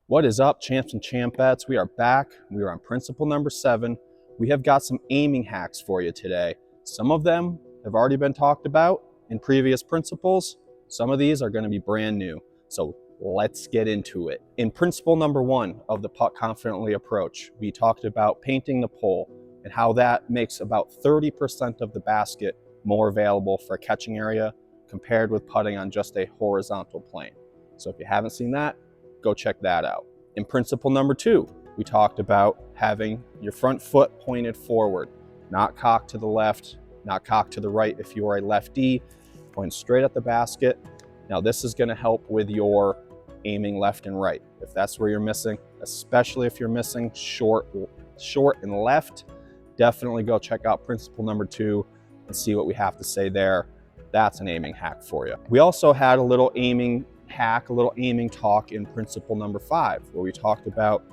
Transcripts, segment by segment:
What is up, champs and champettes? We are back. We are on principle number 7. We have got some aiming hacks for you today. Some of them have already been talked about in previous principles. Some of these are going to be brand new. So let's get into it. In principle number 1 of the Putt Confidently Approach, we talked about painting the pole and how that makes about 30% of the basket more available for a catching area compared with putting on just a horizontal plane. So if you haven't seen that, go check that out. In principle number 2, we talked about having your front foot pointed forward, not cocked to the left, not cocked to the right if you are a lefty, pointing straight at the basket. Now this is going to help with your aiming left and right. If that's where you're missing, especially if you're missing short and left, definitely go check out principle number 2 and see what we have to say there. That's an aiming hack for you. We also had a little aiming hack, a little aiming talk in principle number 5, where we talked about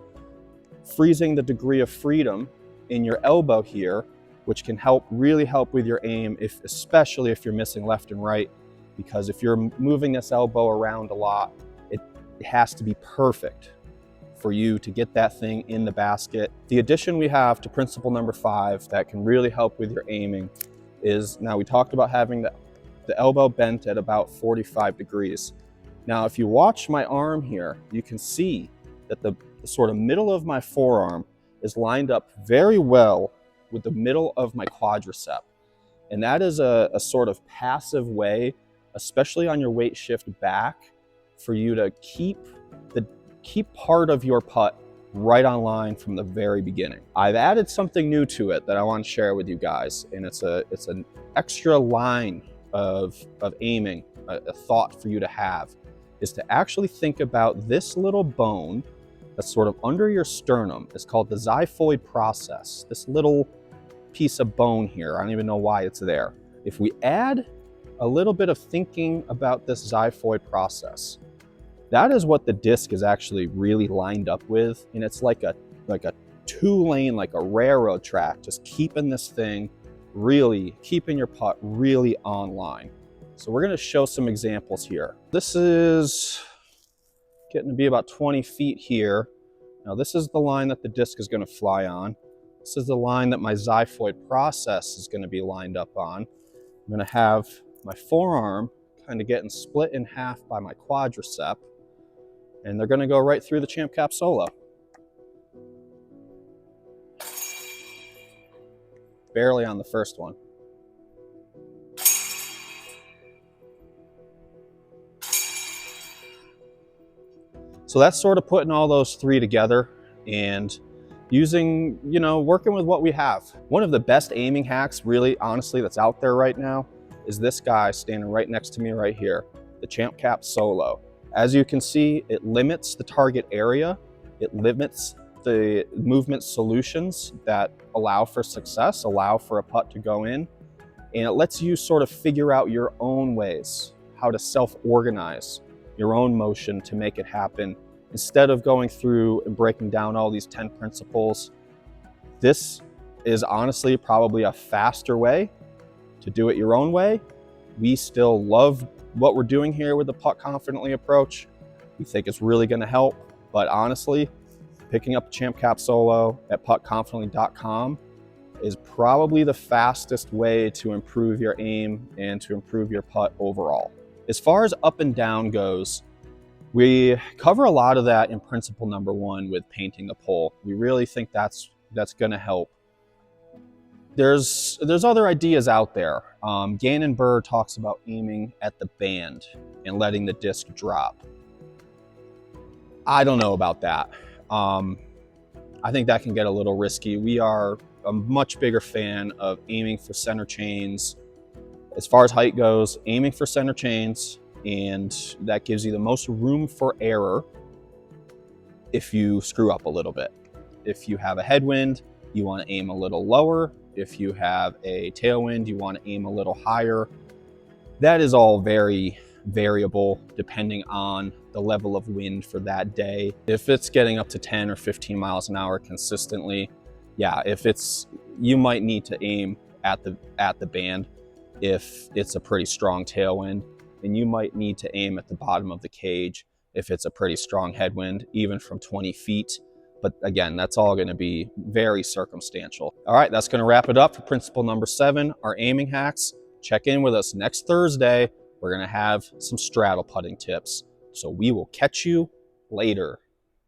freezing the degree of freedom in your elbow here, which can really help with your aim, especially if you're missing left and right, because if you're moving this elbow around a lot, it has to be perfect for you to get that thing in the basket. The addition we have to principle number 5 that can really help with your aiming is, now we talked about having the elbow bent at about 45 degrees. Now, if you watch my arm here, you can see that the sort of middle of my forearm is lined up very well with the middle of my quadricep. And that is a sort of passive way, especially on your weight shift back, for you to keep part of your putt right on line from the very beginning. I've added something new to it that I want to share with you guys, and it's an extra line of aiming, a thought for you to have, is to actually think about this little bone that's sort of under your sternum. It's called the xiphoid process. This little piece of bone here, I don't even know why it's there. If we add a little bit of thinking about this xiphoid process, that is what the disc is actually really lined up with. And it's like a 2-lane, like a railroad track, just keeping this thing keeping your putt really on line. So we're going to show some examples here. This is getting to be about 20 feet here. Now this is the line that the disc is going to fly on. This is the line that my xiphoid process is going to be lined up on. I'm going to have my forearm kind of getting split in half by my quadricep, and they're going to go right through the champ cap solo. Barely on the first one. So that's sort of putting all those 3 together and using, working with what we have. One of the best aiming hacks, really, honestly, that's out there right now is this guy standing right next to me right here, the champ cap solo. As you can see, it limits the target area. It limits the movement solutions that allow for success, allow for a putt to go in. And it lets you sort of figure out your own ways, how to self-organize your own motion to make it happen. Instead of going through and breaking down all these 10 principles, this is honestly probably a faster way to do it your own way. We still love what we're doing here with the Putt Confidently Approach. We think it's really going to help, but honestly, picking up a champ cap solo at PuttConfidently.com is probably the fastest way to improve your aim and to improve your putt overall. As far as up and down goes, we cover a lot of that in principle number 1 with painting the pole. We really think that's going to help. There's other ideas out there. Gannon Burr talks about aiming at the band and letting the disc drop. I don't know about that. I think that can get a little risky. We are a much bigger fan of aiming for center chains. As far as height goes, aiming for center chains, and that gives you the most room for error if you screw up a little bit. If you have a headwind, you want to aim a little lower. If you have a tailwind, you want to aim a little higher. That is all very variable depending on the level of wind for that day. If it's getting up to 10 or 15 miles an hour consistently, yeah, you might need to aim at the band. If it's a pretty strong tailwind, then you might need to aim at the bottom of the cage. if it's a pretty strong headwind, even from 20 feet. But again, that's all going to be very circumstantial. All right, that's going to wrap it up for principle number 7, our aiming hacks. Check in with us next Thursday. We're going to have some straddle putting tips. So we will catch you later.